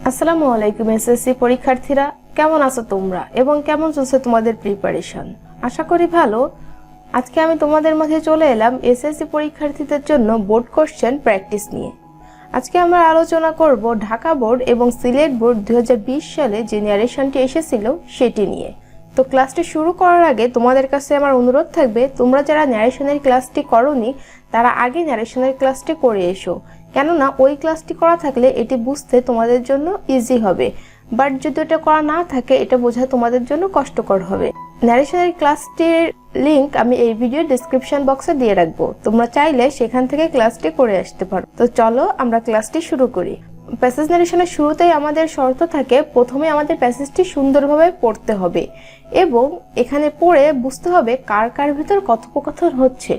আসসালামু আলাইকুম এসএসসি পরীক্ষার্থীরা, কেমন আছো তোমরা এবং কেমন চলছে তোমাদের প্রিপারেশন? আশা করি ভালো। আজকে আমি তোমাদের মাঝে চলে এলাম এসএসসি পরীক্ষার্থীদের জন্য বোর্ড কোশ্চেন প্র্যাকটিস নিয়ে। আজকে আমরা আলোচনা করব ঢাকা বোর্ড এবং সিলেট বোর্ড 2020 সালে যে ন্যারেশনটি এসেছিল সেটি নিয়ে। তো ক্লাসটি শুরু করার আগে তোমাদের কাছে আমার অনুরোধ থাকবে, তোমরা যারা ন্যারেশনের ক্লাসটি করোনি তারা আগে ন্যারেশনের ক্লাসটি করে এসো, কেননা ওই ক্লাসটি করা থাকলে এটি বুঝতে তোমাদের জন্য ইজি হবে। বাট যদি এটা করা না থাকে এটা বোঝা তোমাদের জন্য কষ্টকর হবে। ন্যারেশনের ক্লাসটির লিংক আমি এই ভিডিওর ডেসক্রিপশন বক্সে দিয়ে রাখবো, তোমরা চাইলে সেখান থেকে ক্লাসটি করে আসতে পারো। তো চলো আমরা ক্লাসটি শুরু করি। প্যাসেজ ন্যারেশনের শুরুতেই আমাদের শর্ত থাকে, প্রথমে আমাদের প্যাসেজটি সুন্দরভাবে পড়তে হবে এবং এখানে পড়ে বুঝতে হবে কার কার ভিতর কথোপকথন হচ্ছে।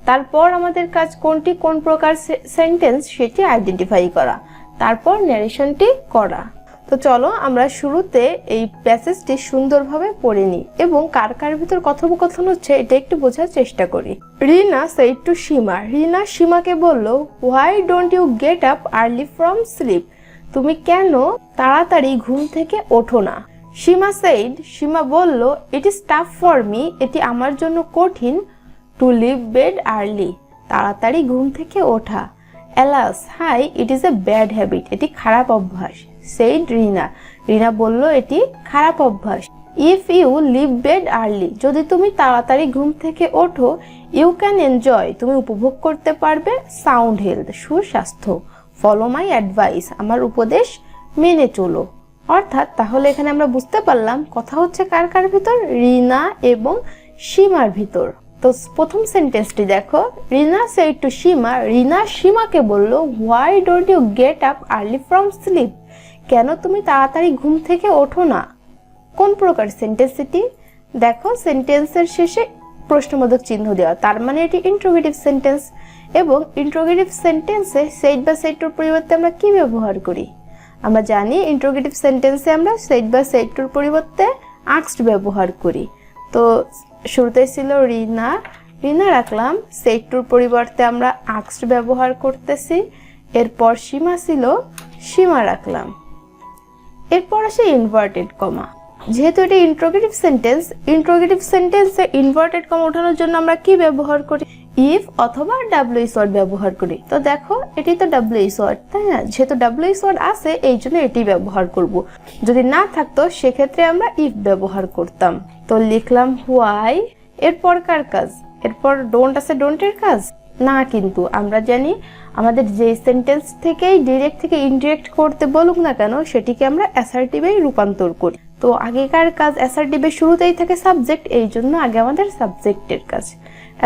তারপর আমাদের কাজ কোনটি কোন প্রকার সেন্টেন্স সেটি আইডেন্টিফাই করা, তারপর ন্যারেশনটি করা। তো চলো আমরা শুরুতে এই প্যাসেজটি সুন্দরভাবে পড়ে নিই এবং কার কার ভিতর কথোপকথন হচ্ছে এটা একটু বোঝার চেষ্টা করি। রিনা said to সীমা, রিনা সীমাকে বলল, why don't you get up early from sleep, তুমি কেন তাড়াতাড়ি ঘুম থেকে ওঠো না? সীমা said, সীমা বলল, ইট ইজ টাফ ফর মি, এটি আমার জন্য কঠিন, টু লিভ বেড আর্লি, তাড়াতাড়ি ঘুম থেকে ওঠা। Alas, hi, it is a bad habit, এটি খারাপ অভ্যাস। সেইড রিনা, রিনা বলল এটি খারাপ অভ্যাস। If you leave bed early, যদি তুমি তাড়াতাড়ি ঘুম থেকে ওঠো, ইউ ক্যান এনজয়, তুমি উপভোগ করতে পারবে, সাউন্ড হেলথ, সুস্বাস্থ্য। ফলো মাই অ্যাডভাইস, আমার উপদেশ মেনে চলো। অর্থাৎ তাহলে এখানে আমরা বুঝতে পারলাম কথা হচ্ছে কার কার ভিতর, রিনা এবং সীমার ভিতর। তো প্রথম সেন্টেন্সটি দেখো, রিনা said to সীমা, রিনা সীমাকে বলল, why don't you get up early from sleep, কেন তুমি তাড়াতাড়ি ঘুম থেকে ওঠো না? কোন প্রকার সেন্টেন্স এটি? দেখো সেন্টেন্সের শেষে প্রশ্নবোধক চিহ্ন দেওয়া, তার মানে এটি ইন্ট্রোগেটিভ সেন্টেন্স। এবং ইন্ট্রোগেটিভ সেন্টেন্সে said বা said to পরিবর্তে আমরা কি ব্যবহার করি? আমরা জানি ইন্ট্রোগেটিভ সেন্টেন্সে আমরা said বা said to পরিবর্তে asked ব্যবহার করি। তো শুরুতে ছিল রিনা, রিনা রাখলাম, said to পরিবর্তে আমরা asked ব্যবহার করতেছি। এরপর সীমা ছিল, সীমা রাখলাম। এরপর আসে ইনভার্টেড কমা। যেহেতু এটি ইন্ট্রোগেটিভ সেন্টেন্স, ইন্ট্রোগেটিভ সেন্টেন্সে ইনভার্টেড কমা ওঠানোর জন্য আমরা কি ব্যবহার করি? ইফ অথবা ডাব্লিউএইচ ওয়ার্ড ব্যবহার করি। তো দেখো এটি তো ডাব্লিউএইচ ওয়ার্ড, তাই না? যেহেতু ডাব্লিউএইচ ওয়ার্ড আছে এই জন্য এটি ব্যবহার করব। যদি না থাকতো সেক্ষেত্রে আমরা ইফ ব্যবহার করতাম। তো লিখলাম হোয়াই। এরপর কার কাজ? এরপর ডোন্ট আছে, ডোন্টের কাজ না, কিন্তু আমরা জানি আমাদের যে সেন্টেন্স থেকেই ডিরেক্ট থেকে ইনডিরেক্ট করতে বলুক না কেন সেটিকে আমরা অ্যাসার্টিভে রূপান্তর করি। তো আগেকার কাজ অ্যাসার্টিভের শুরুতেই থাকে সাবজেক্ট, এই জন্য আগে আমাদের সাবজেক্টের কাজ।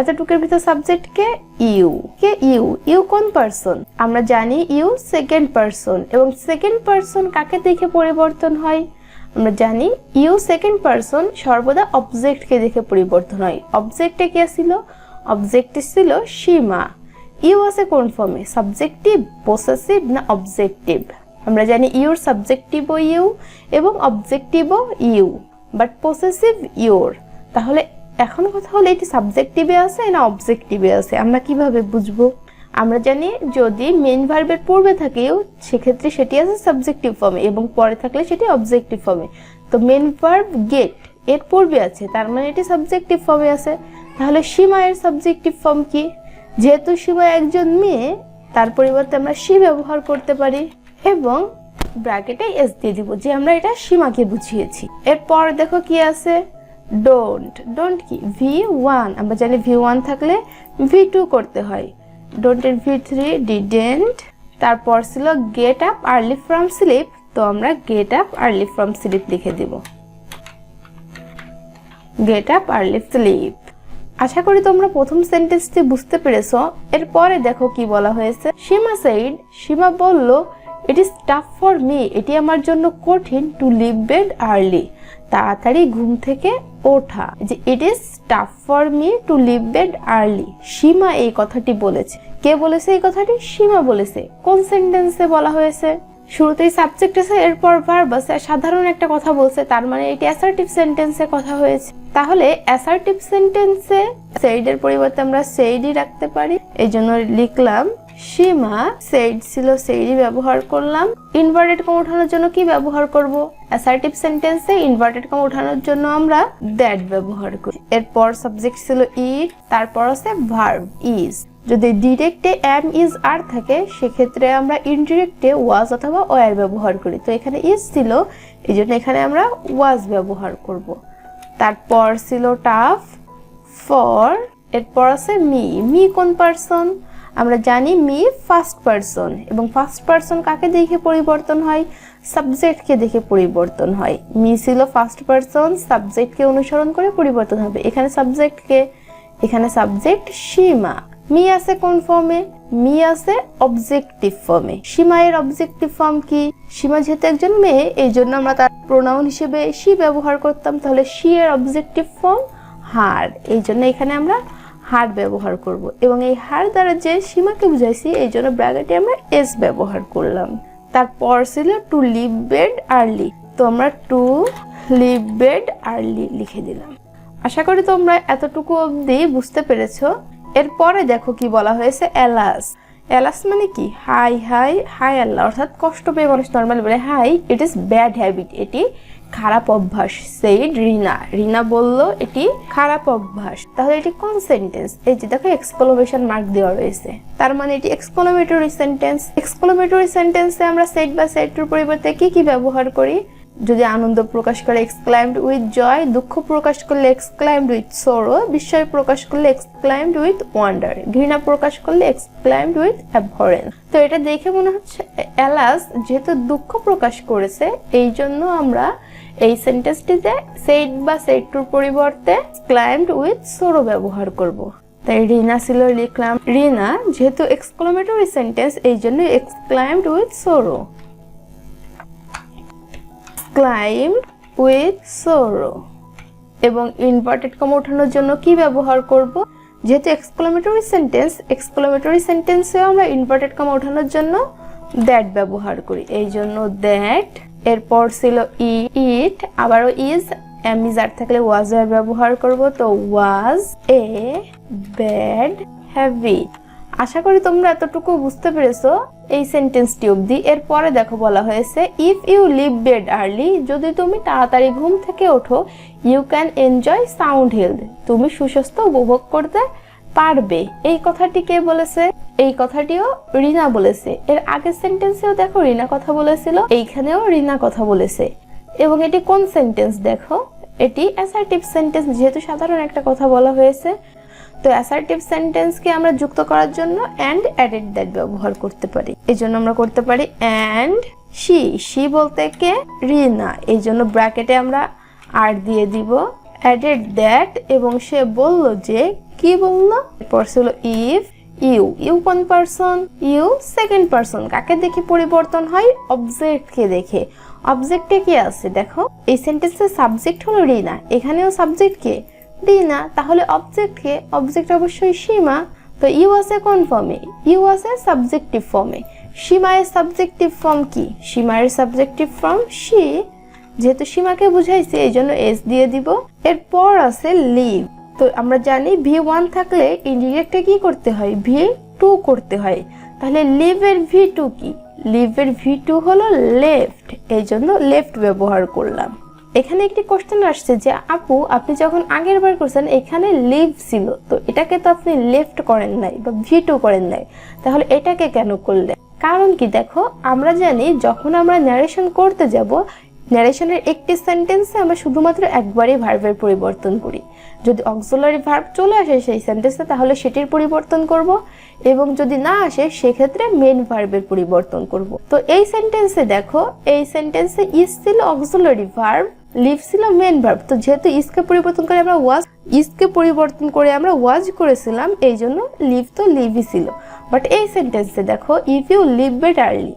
এতটুকুর ভিতর সাবজেক্ট কে? ইউ। কে ইউ? ইউ কোন পারসন? আমরা জানি ইউ সেকেন্ড পারসন, এবং সেকেন্ড পারসন কাকে দেখে পরিবর্তন হয়? আমরা জানি ইউ সেকেন্ড পারসন সর্বদা অবজেক্টকে দেখে পরিবর্তন হয়। অবজেক্টে কে ছিল? অবজেক্টে ছিল সীমা। ইউ আছে কোন ফর্মে? সাবজেক্টিভ, পসেসিভ না অবজেক্টিভ? আমরা জানি ইউর সাবজেক্টিভও ইউ এবং অবজেক্টিভও ইউ, বাট পসেসিভ ইউর। তাহলে এখন কথা হলো এটি সাবজেক্টিভে আছে না অবজেক্টিভে আছে, আমরা কিভাবে বুঝবো? আমরা জানি যদি মেইন ভার্বের পূর্বে থাকে ইউ, সেক্ষেত্রে সেটি আছে সাবজেক্টিভ ফর্মে এবং পরে থাকলে সেটি অবজেক্টিভ ফর্মে। তো মেইন ভার্ব গেট এর পূর্বে আছে, তার মানে এটি সাবজেক্টিভ ফর্মে আছে। তাহলে সীমা এর সাবজেক্টিভ ফর্ম কি? যেহেতু সীমা একজন মেয়ে, তার পরিবর্তে আমরা সি ব্যবহার করতে পারি এবং ব্র্যাকেটে এস দিয়ে দিব যে আমরা এটা সীমাকে বুঝিয়েছি। এরপর দেখো কি আছে, ডোন্ট। ডোন্ট কি? V1, আমরা জানি V1 থাকলে V2 করতে হয়। ডোন্টের V3 ডিডেন্ট। তারপর ছিল get up early from sleep, তো আমরা get up early from sleep লিখে দিব, গেট আপ আর্লি স্লিপ। আশা করি তোমরা প্রথম সেন্টেন্সটি বুঝতে পেরেছো। এরপরে দেখো কি বলা হয়েছে, সীমা said, সীমা বলল, ইট ইজ টাফ ফর মি, এটি আমার জন্য কঠিন, টু লিভ বেড আর্লি, তাড়াতাড়ি ঘুম থেকে ওঠা। যে it is tough for me to leave bed early, Seema এই কথাটি বলেছে। কে বলেছে এই কথাটি? সীমা বলেছে। কোন সেন্টেন্সে বলা হয়েছে? শুরুতেই সাবজেক্ট আছে, এরপর ভার্ব আছে, সাধারণ একটা কথা বলছে, তার মানে এটি অ্যাসার্টিভ সেন্টেন্সে কথা হয়েছে। তাহলে অ্যাসার্টিভ সেন্টেন্সে said এর পরিবর্তে আমরা saidই রাখতে পারি। এই জন্য লিখলাম সীমা said ছিল said ব্যবহার করলাম। ইনভার্টেড কমা ওঠানোর জন্য কি ব্যবহার করব? অ্যাসার্টিভ সেন্টেন্সে ইনভার্টেড কমা ওঠানোর জন্য আমরা that ব্যবহার করি। এরপর সাবজেক্ট ছিল it, তারপর আছে ভার্ব is। যদি ডিরেক্টে am is are থাকে সেক্ষেত্রে আমরা ইনডিরেক্টে was অথবা were ব্যবহার করি। তো এখানে is ছিল, এইজন্য এখানে আমরা was ব্যবহার করব। তারপর ছিল টাফ ফর, এরপর আছে মি কোন পারসন? আমরা জানি মি ফার্স্ট পারসন, এবং ফার্স্ট পারসন কাকে দেখে পরিবর্তন হয়? সাবজেক্টকে দেখে পরিবর্তন হয়। মি ছিল ফার্স্ট পারসন, সাবজেক্টকে অনুসরণ করে পরিবর্তন হবে। এখানে সাবজেক্টকে, এখানে সাবজেক্ট সীমা। মি আছে কোন ফর্মে? মি আছে অবজেক্টিভ ফর্মে। সীমা এর অবজেক্টিভ ফর্ম কি? সীমা যেহেতু একজন মেয়ে, এই জন্য আমরা তার প্রোনাউন হিসেবে শি ব্যবহার করতাম, তাহলে শি এর অবজেক্টিভ ফর্ম হার, এই জন্য এখানে আমরা হার ব্যবহার করব। এবং এই হার দ্বারা যে সীমাকে বুঝাইছি, এই জন্য ব্র্যাকেটে আমরা এস ব্যবহার করলাম। তারপর ছিল টু লিভ বেড আর্লি, তো আমরা টু লিভ বেড আর্লি লিখে দিলাম। আশা করি তোমরা এতটুকু অবধি বুঝতে পেরেছো। এরপরে দেখো কি বলা হয়েছে, এলাস। এলাস মানে কি? হাই হাই হাই আল্লাহ, অর্থাৎ কষ্ট পেয়ে মানুষ নর্মাল বলে hi, it is bad habit, এটি খারাপ অভ্যাস। সেইড রিনা, রিনা বলল এটি খারাপ অভ্যাস। তাহলে এটি কোন সেন্টেন্স? এই যে দেখো এক্সক্লামেশন মার্ক দেওয়া রয়েছে, তার মানে এটি এক্সক্লামেটরি সেন্টেন্স। এক্সক্লামেটরি সেন্টেন্সে আমরা সেড বা সেড টুর পরিবর্তে কি কি ব্যবহার করি? যদি আনন্দ প্রকাশ করে এক্সক্লাইমড উইথ জয়, দুঃখ প্রকাশ করলে এক্সক্লাইমড উইথ সরো, বিস্ময় প্রকাশ করলে এক্সক্লাইমড উইথ ওয়ান্ডার, ঘৃণা প্রকাশ করলে এক্সক্লাইমড উইথ অ্যাবহরেন্স। তো এটা দেখে মনে হচ্ছে এলাস যেহেতু দুঃখ প্রকাশ করেছে, এই জন্য আমরা এই সেন্টেন্সটিতে সেড বা সেড টুর পরিবর্তে এক্সক্লাইমড উইথ সরো ব্যবহার করব। তাই রিনা ছিল, লিখলাম রিনা, যেহেতু এক্সক্লামেটরি সেন্টেন্স এই জন্য exclaimed with sorrow, exclaimed with sorrow। এবং ইনভার্টেড কমা ওঠানোর জন্য কি ব্যবহার করব? যেহেতু এক্সক্লামেটরি সেন্টেন্স, এক্সক্লামেটরি সেন্টেন্সে আমরা ইনভার্টেড কমা ওঠানোর জন্য দ্যাট ব্যবহার করি, এই জন্য দ্যাট। এরপর ছিল ইট, আবারও ইজ, এম ইজ আর থাকলে ওয়াজ ব্যবহার করব, তো ওয়াজ এ ব্যাড হ্যাবিট। আশা করি তোমরা এতটুকু বুঝতে পেরেছো এই সেন্টেন্সটি অবধি। এরপরে দেখো বলা হয়েছে if you leave bed early, যদি তুমি তাড়াতাড়ি ঘুম থেকে ওঠো, you can enjoy sound health, তুমি সুস্বাস্থ্য উপভোগ করতে পারবে। এই কথাটি কে বলেছে? এই কথাটিও রিনা বলেছে। এর আগের সেন্টেন্সেও দেখো রিনা কথা বলেছিল, এইখানেও রিনা কথা বলেছে। এবং এটি কোন সেন্টেন্স? দেখো এটি অ্যাসার্টিভ সেন্টেন্স, যেহেতু সাধারণ একটা কথা বলা হয়েছে। তো অ্যাসার্টিভ সেন্টেন্সকে আমরা যুক্ত করার জন্য অ্যান্ড অ্যাডেড দ্যাট ব্যবহার করতে পারি, এই জন্য আমরা করতে পারি অ্যান্ড শি। শি বলতে কে? রিনা, এই জন্য ব্র্যাকেটে আমরা আর দিয়ে দিব অ্যাডেড দ্যাট। এবং সে বলল যে, কি বলল? এরপর ছিল ইফ ইউ, ইউ কোন পারসন? ইউ সেকেন্ড পারসন, কাকে দেখে পরিবর্তন হয়? অবজেক্টকে দেখে। অবজেক্টে কি আছে? দেখো এই সেন্টেন্সের সাবজেক্ট হলো রিনা, এখানেও সাবজেক্ট কে? রিনা, তাহলে অবজেক্ট কে? অবজেক্ট অবশ্যই সীমা। তো ইউ আছে কোন ফর্মে? ইউ আছে সাবজেক্টিভ ফর্মে। সীমা এর সাবজেক্টিভ ফর্ম কি? সীমা এর সাবজেক্টিভ ফর্ম শি, যেহেতু সীমাকে বুঝাইছে এই জন্য এস দিয়ে দিব। এরপর আছে লিভ, তো আমরা জানি V1 থাকলে ইনডিরেক্টে কি করতে হয়? V2 করতে হয়। তাহলে লিভ এর V2 কি? লিভ এর V2 হলো লেফট, এই জন্য লেফট ব্যবহার করলাম। এখানে একটি কোশ্চেন আসছে যে আপু, আপনি যখন আগের বার করছেন এখানে লিভ ছিল, তো এটাকে তো আপনি লেফট করেন নাই বা V2 করেন নাই, তাহলে এটাকে কেন করলেন? কারণ কি? দেখো আমরা জানি যখন আমরা ন্যারেশন করতে যাব, ন্যারেশনের একটি সেন্টেন্সে আমরা শুধুমাত্র একবারই ভার্বের পরিবর্তন করি। যদি অক্সিলারি ভার্ব চলে আসে সেই সেন্টেন্সে, তাহলে সেটির পরিবর্তন করব, এবং যদি না আসে সেক্ষেত্রে মেইন ভার্বের পরিবর্তন করব। তো এই সেন্টেন্সে দেখো, এই সেন্টেন্সে ইজ ছিল অক্সিলারি ভার্ব, লিভ ছিল মেইন ভার্ব। তো যেহেতু ইজকে পরিবর্তন করে আমরা ওয়াজ, ইজকে পরিবর্তন করে আমরা ওয়াজ করেছিলাম, এই জন্য লিভ তো লিভই ছিল। বাট এই সেন্টেন্সে দেখো if you leave bed early,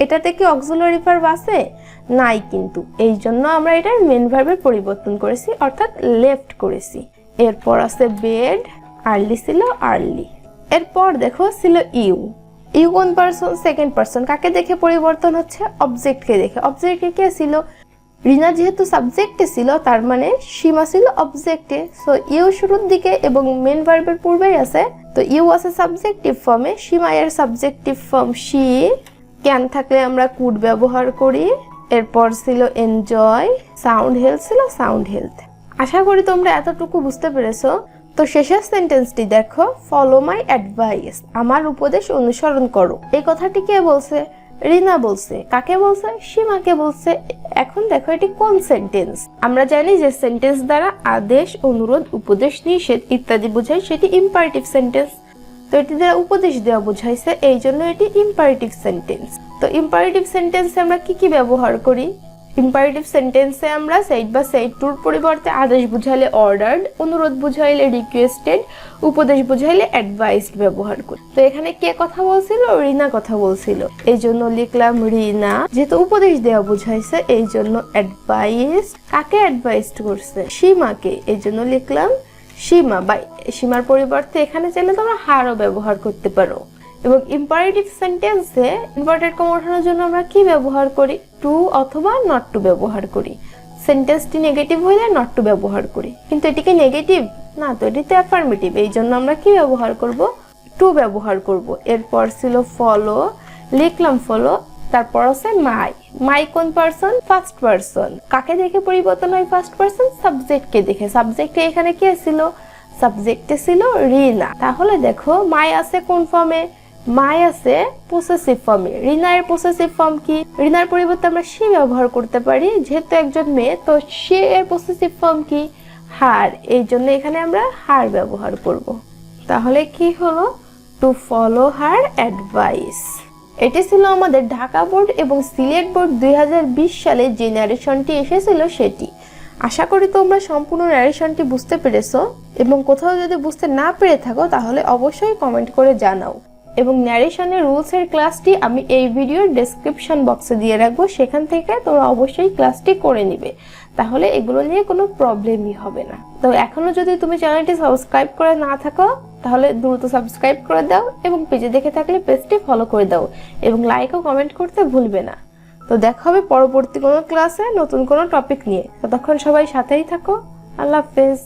এটাতে কি অক্সিলারি ভার্ব আছে? নাই, কিন্তু এই জন্য আমরা এটার মেইন ভার্বের পরিবর্তন করেছি, অর্থাৎ লেফট করেছি। এরপর আছে বেড, আর্লি ছিল আর্লি। এরপর দেখো ছিল ইউ, ইউ কোন পারসন? সেকেন্ড পারসন, কাকে দেখে পরিবর্তন হচ্ছে? অবজেক্টকে দেখে। অবজেক্টে কে ছিল? রিনা যেহেতু সাবজেক্টে ছিল তার মানে সীমা ছিল অবজেক্টে, সো ইউ শুরুর দিকে এবং মেন ভার্বের পূর্বেই আছে, তো ইউ আছে সাবজেক্টিভ ফর্মে, সীমা এর সাবজেক্টিভ ফর্ম শি, ক্যান থাকলে আমরা কুড ব্যবহার করি, এরপর ছিল এনজয়, সাউন্ড হেলথ ছিল সাউন্ড হেলথ। আশা করি তোমরা এতটুকু বুঝতে পেরেছো। তো শেষের সেন্টেন্সটি দেখো, ফলো মাই অ্যাডভাইস, আমার উপদেশ অনুসরণ করো। এই কথাটি কে বলছে? রিনা বলছে। কাকে বলছে? সীমাকে বলছে। এখন দেখো এটি কোন সেন্টেন্স। আমরা জানি যে সেন্টেন্স দ্বারা আদেশ, অনুরোধ, উপদেশ, নিষেধ ইত্যাদি বোঝায়, সেটি ইম্পারেটিভ সেন্টেন্স। তো এটি দ্বারা উপদেশ দেওয়া বোঝাইছে, এই জন্য এটি ইম্পারেটিভ সেন্টেন্স। তো ইম্পারেটিভ সেন্টেন্সে আমরা কি কি ব্যবহার করি? ইম্পারেটিভ সেন্টেন্সে আমরা সেড বা সেড টুর পরিবর্তে আদেশ বুঝাইলে অর্ডার্ড, অনুরোধ বুঝাইলে রিকোয়েস্টেড, উপদেশ বুঝাইলে অ্যাডভাইসড ব্যবহার করি। তো এখানে কে কথা বলছিল? রিনা কথা বলছিল, এই জন্য লিখলাম রিনা। যেহেতু উপদেশ দেওয়া বুঝাইছে এই জন্য অ্যাডভাইস। কাকে অ্যাডভাইসড করছে? সীমাকে, এই জন্য লিখলাম সীমা। বা সীমার পরিবর্তে এখানে চাইলে তোমরা হারও ব্যবহার করতে পারো। এবং ইম্পারেটিভ সেন্টেন্সে ইনভার্টেড কমা ওঠানোর জন্য আমরা কি ব্যবহার করি? টু অথবা নট টু ব্যবহার করি। সেন্টেন্সটি নেগেটিভ হইলে নট টু ব্যবহার করি, কিন্তু এটিকে নেগেটিভ না, তো এটি তো অ্যাফার্মেটিভ, এই জন্য আমরা কি ব্যবহার করব? টু ব্যবহার করব। এরপর ছিল ফলো, লিখলাম ফলো। তারপর আছে মাই। মাই কোন পারসন? First person. কাকে দেখে পরিবর্তন হয় ফার্স্ট পারসন? সাবজেক্টকে দেখে। সাবজেক্টে এখানে কে ছিল? সাবজেক্টে ছিল রিনা। তাহলে দেখো মাই আছে কোন ফর্মে? মাই আছে পসেসিভ ফর্মে। রিনার পসেসিভ ফর্ম কি? রিনার পরিবর্তে আমরা সে ব্যবহার করতে পারি, যেহেতু একজন মেয়ে, তো সে এর পসেসিভ ফর্ম কি? হার, এই জন্য এখানে আমরা হার ব্যবহার করব। তাহলে কি হলো? To follow her advice. এটি ছিল আমাদের ঢাকা বোর্ড এবং সিলেট বোর্ড 2020 সালে যে ন্যারেশনটি এসেছিল সেটি। আশা করি তোমরা সম্পূর্ণ ন্যারেশনটি বুঝতে পেরেছো, এবং কোথাও যদি বুঝতে না পেরে থাকো তাহলে অবশ্যই কমেন্ট করে জানাও। এবং ন্যারেশনের রুলসের ক্লাসটি আমি এই ভিডিওর ডেসক্রিপশন বক্সে দিয়ে রাখবো, সেখান থেকে তোমরা অবশ্যই ক্লাসটি করে নিবে, তাহলে এগুলো নিয়ে কোনো প্রবলেমই হবে না। তো এখনো যদি তুমি চ্যানেলটি সাবস্ক্রাইব করে না থাকো তাহলে দ্রুত সাবস্ক্রাইব করে দাও, এবং পেজে দেখে থাকলে পেজটি ফলো করে দাও, এবং লাইক ও কমেন্ট করতে ভুলবে না। তো দেখা হবে পরবর্তী কোনো ক্লাসে নতুন কোনো টপিক নিয়ে। ততক্ষণ সবাই সাথেই থাকো। আল্লাহ হাফেজ।